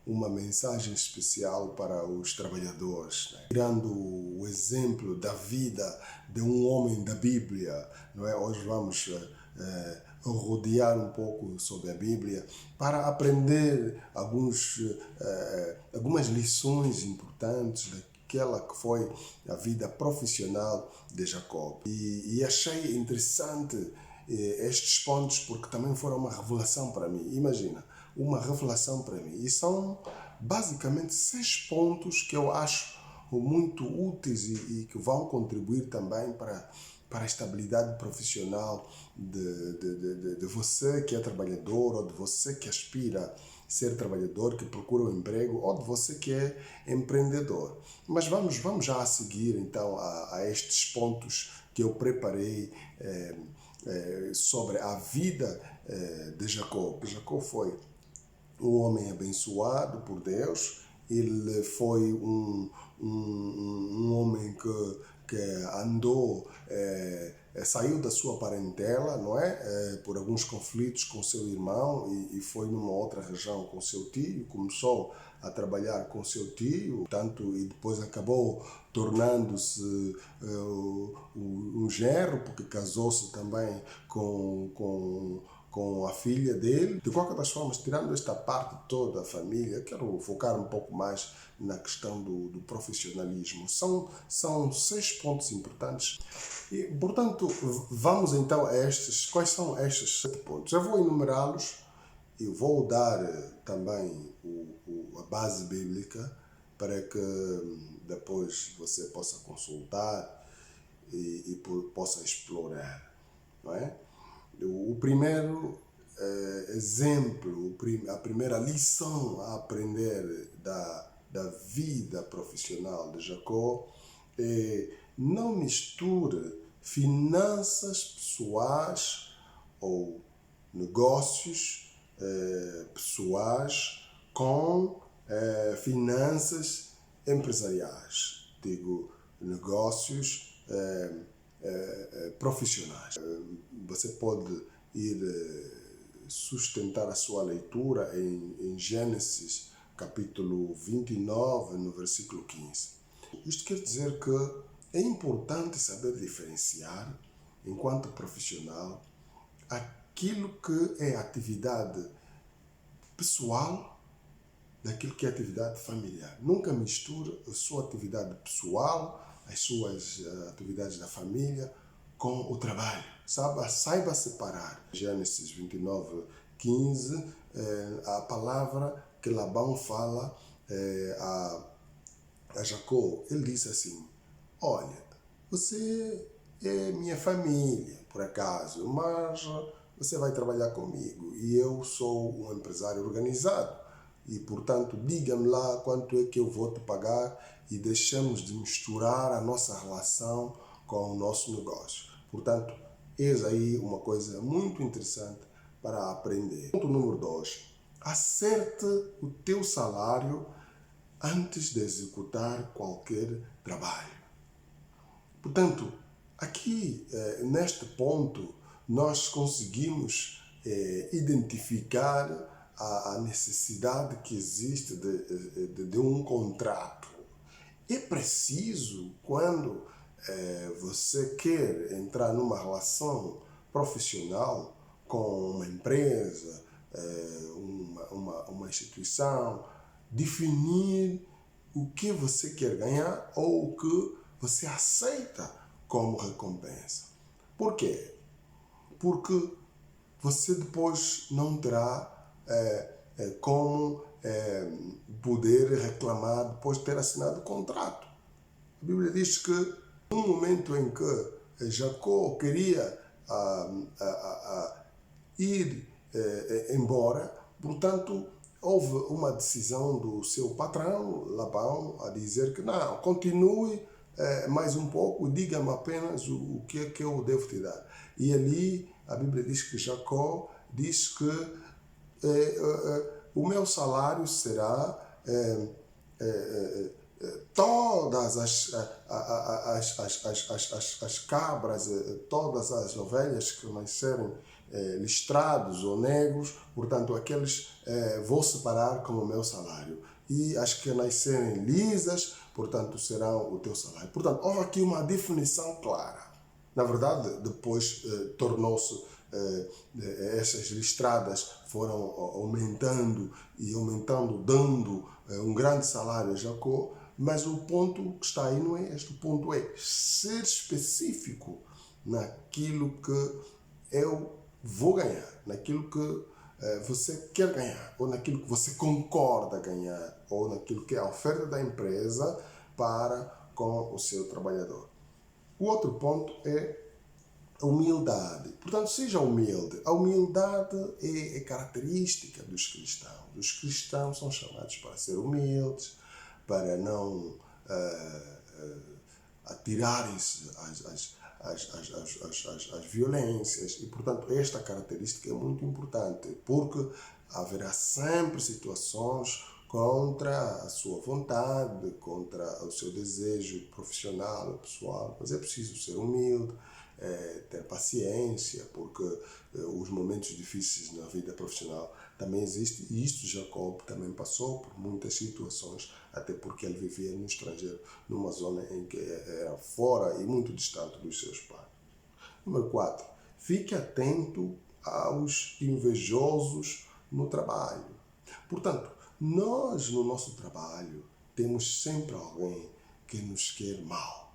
uma mensagem especial para os trabalhadores, né? Tirando o exemplo da vida de um homem da Bíblia, não é? Hoje vamos rodear um pouco sobre a Bíblia para aprender algumas lições importantes daquela que foi a vida profissional de Jacó. E achei interessante estes pontos porque também foram uma revelação para mim. Imagina, uma revelação para mim. E são basicamente 6 pontos que eu acho muito úteis e que vão contribuir também para a estabilidade profissional de você que é trabalhador, ou de você que aspira a ser trabalhador, que procura um emprego, ou de você que é empreendedor. Mas vamos já a seguir então a estes pontos que eu preparei sobre a vida de Jacó. Jacó foi um homem abençoado por Deus. Ele foi um homem que andou, saiu da sua parentela, não é? Por alguns conflitos com seu irmão e foi numa outra região com seu tio, começou a trabalhar com seu tio, tanto, e depois acabou tornando-se um genro, porque casou-se também com a filha dele. De qualquer das formas, tirando esta parte toda da família, quero focar um pouco mais na questão do profissionalismo. São 6 pontos importantes. E, portanto, vamos então a estes. Quais são estes 7 pontos? Eu vou enumerá-los e vou dar também a base bíblica para que depois você possa consultar e possa explorar, não é? O primeiro exemplo, a primeira lição a aprender da vida profissional de Jacó é: não misture finanças pessoais ou negócios pessoais com finanças empresariais. Digo, negócios profissionais. Você pode ir sustentar a sua leitura em Gênesis capítulo 29, no versículo 15. Isto quer dizer que é importante saber diferenciar, enquanto profissional, aquilo que é atividade pessoal daquilo que é atividade familiar. Nunca misture a sua atividade pessoal, as suas atividades da família, com o trabalho. Saiba separar. Gênesis 29, 15, a palavra que Labão fala a Jacó. Ele disse assim: olha, você é minha família, por acaso, mas você vai trabalhar comigo e eu sou um empresário organizado. E, portanto, diga-me lá quanto é que eu vou te pagar e deixamos de misturar a nossa relação com o nosso negócio. Portanto, eis aí uma coisa muito interessante para aprender. Ponto número 2. Acerte o teu salário antes de executar qualquer trabalho. Portanto, aqui, neste ponto, nós conseguimos identificar a necessidade que existe de um contrato. É preciso, quando você quer entrar numa relação profissional com uma empresa, uma instituição, definir o que você quer ganhar ou o que você aceita como recompensa. Por quê? Porque você depois não terá como poder reclamar depois de ter assinado o contrato. A Bíblia diz que no momento em que Jacó queria ir embora, portanto, houve uma decisão do seu patrão, Labão, a dizer que não, continue mais um pouco, diga-me apenas o que é que eu devo te dar. E ali a Bíblia diz que Jacó diz que o meu salário será todas as cabras, todas as ovelhas que nascerem listrados ou negros, portanto, aqueles vou separar como meu salário. E as que nascerem lisas, portanto, serão o teu salário. Portanto, houve aqui uma definição clara. Na verdade, depois tornou-se, essas listradas foram aumentando e aumentando, dando um grande salário a Jacó, mas o ponto que está aí não é este. O ponto é ser específico naquilo que eu vou ganhar, naquilo que você quer ganhar, ou naquilo que você concorda ganhar, ou naquilo que é a oferta da empresa para com o seu trabalhador. O outro ponto é a humildade. Portanto, seja humilde. A humildade é característica dos cristãos. Os cristãos são chamados para ser humildes, para não atirarem-se às violências. E, portanto, esta característica é muito importante, porque haverá sempre situações contra a sua vontade, contra o seu desejo profissional, pessoal, mas é preciso ser humilde, ter paciência, porque os momentos difíceis na vida profissional também existem, e isto Jacob também passou por muitas situações, até porque ele vivia no estrangeiro, numa zona em que era fora e muito distante dos seus pais. Número 4. Fique atento aos invejosos no trabalho. Portanto, nós no nosso trabalho temos sempre alguém que nos quer mal.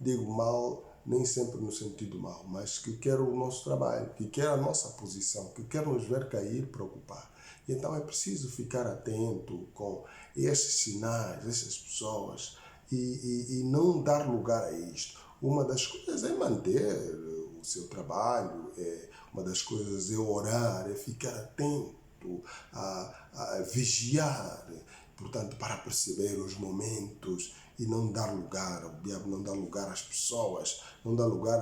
Digo mal nem sempre no sentido mal, mas que quer o nosso trabalho, que quer a nossa posição, que quer nos ver cair para ocupar. E então é preciso ficar atento com esses sinais, essas pessoas, e não dar lugar a isto. Uma das coisas é manter o seu trabalho, uma das coisas é orar, é ficar atento, a vigiar, portanto, para perceber os momentos e não dar lugar ao diabo, não dar lugar às pessoas, não dar lugar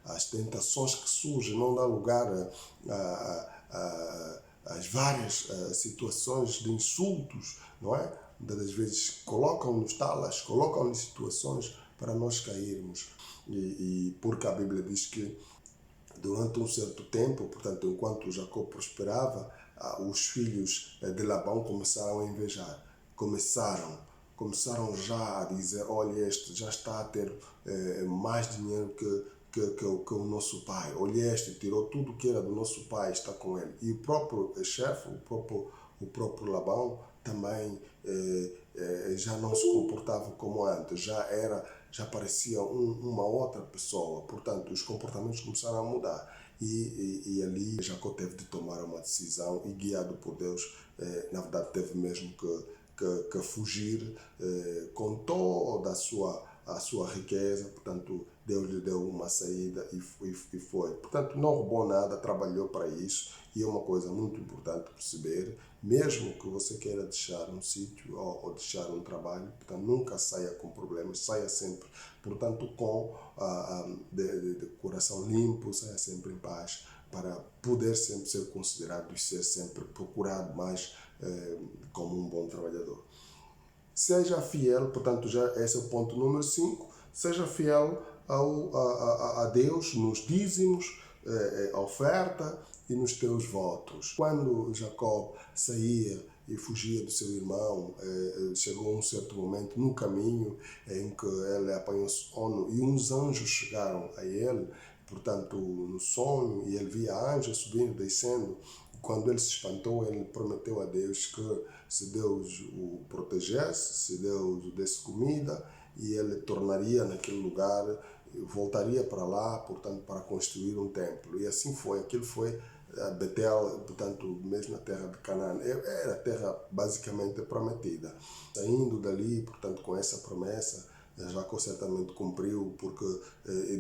às tentações que surgem, não dar lugar às várias situações de insultos, não é? Muitas das vezes colocam-nos talas, colocam-nos situações para nós cairmos. E porque a Bíblia diz que durante um certo tempo, portanto, enquanto Jacó prosperava, os filhos de Labão começaram a invejar, começaram já a dizer, olha, este já está a ter mais dinheiro que o nosso pai. Olha, este tirou tudo que era do nosso pai, está com ele. E o próprio chefe, o próprio Labão, também já não se comportava como antes, já parecia uma outra pessoa. Portanto, os comportamentos começaram a mudar. E ali Jacó teve de tomar uma decisão e, guiado por Deus, na verdade teve mesmo que fugir com toda a sua riqueza. Portanto, Deus lhe deu uma saída e foi. Portanto, não roubou nada, trabalhou para isso. E é uma coisa muito importante perceber, mesmo que você queira deixar um sítio ou deixar um trabalho, portanto, nunca saia com problemas, saia sempre, portanto, com de coração limpo, saia sempre em paz, para poder sempre ser considerado e ser sempre procurado mais como um bom trabalhador. Seja fiel, portanto, já esse é o ponto número 5, seja fiel a Deus nos dízimos, a oferta e nos teus votos. Quando Jacó saía e fugia do seu irmão, chegou um certo momento no caminho em que ele apanhou sono e uns anjos chegaram a ele, portanto, no sonho, e ele via anjos subindo, descendo. Quando ele se espantou, ele prometeu a Deus que se Deus o protegesse, se Deus o desse comida, e ele tornaria naquele lugar, voltaria para lá, portanto, para construir um templo. E assim foi. Aquilo foi Betel, portanto, mesmo na terra de Canaã. Era a terra basicamente prometida. Saindo dali, portanto, com essa promessa, Jacó certamente cumpriu, porque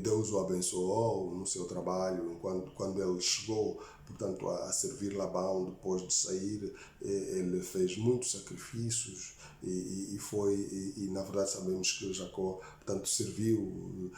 Deus o abençoou no seu trabalho. Quando ele chegou, portanto, a servir Labão, depois de sair, ele fez muitos sacrifícios e na verdade sabemos que Jacó, portanto, serviu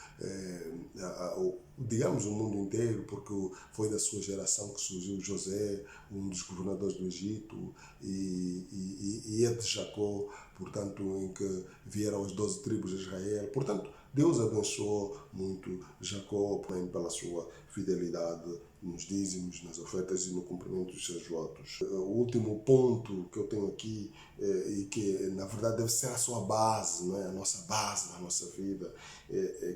digamos o mundo inteiro, porque foi da sua geração que surgiu José, um dos governadores do Egito, e e é de Jacó, portanto, em que vieram as 12 tribos de Israel. Portanto, Deus abençoou muito Jacó pela sua fidelidade nos dízimos, nas ofertas e no cumprimento dos seus votos. O último ponto que eu tenho aqui, e que na verdade deve ser a sua base, não é? A nossa base da nossa vida,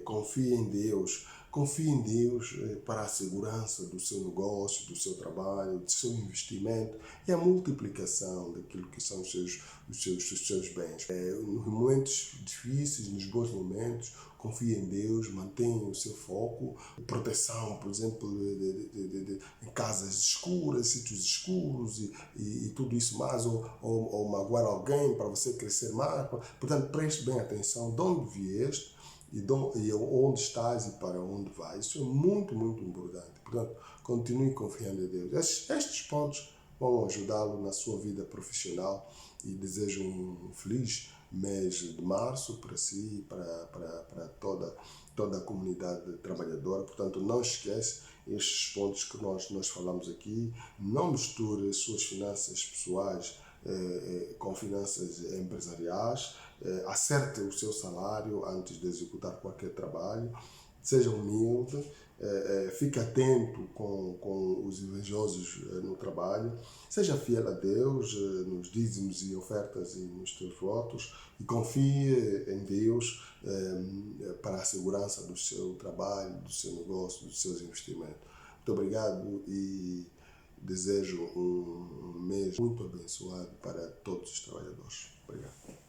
confie em Deus. Confie em Deus para a segurança do seu negócio, do seu trabalho, do seu investimento e a multiplicação daquilo que são os seus bens. Nos momentos difíceis, nos bons momentos, confie em Deus, mantenha o seu foco, proteção, por exemplo, em casas escuras, sítios escuros e tudo isso mais, ou magoar alguém para você crescer mais. Portanto, preste bem atenção de onde vieste e onde estás e para onde vais. Isso é muito, muito importante. Portanto, continue confiando em Deus. Estes pontos vão ajudá-lo na sua vida profissional e desejo um feliz mês de março para si e para toda a comunidade trabalhadora. Portanto, não esquece estes pontos que nós falamos aqui. Não misture suas finanças pessoais com finanças empresariais. Acerte o seu salário antes de executar qualquer trabalho. Seja humilde. Fique atento com os invejosos no trabalho. Seja fiel a Deus nos dízimos e ofertas e nos teus votos e confie em Deus para a segurança do seu trabalho, do seu negócio, dos seus investimentos. Muito obrigado e desejo um mês muito abençoado para todos os trabalhadores. Obrigado.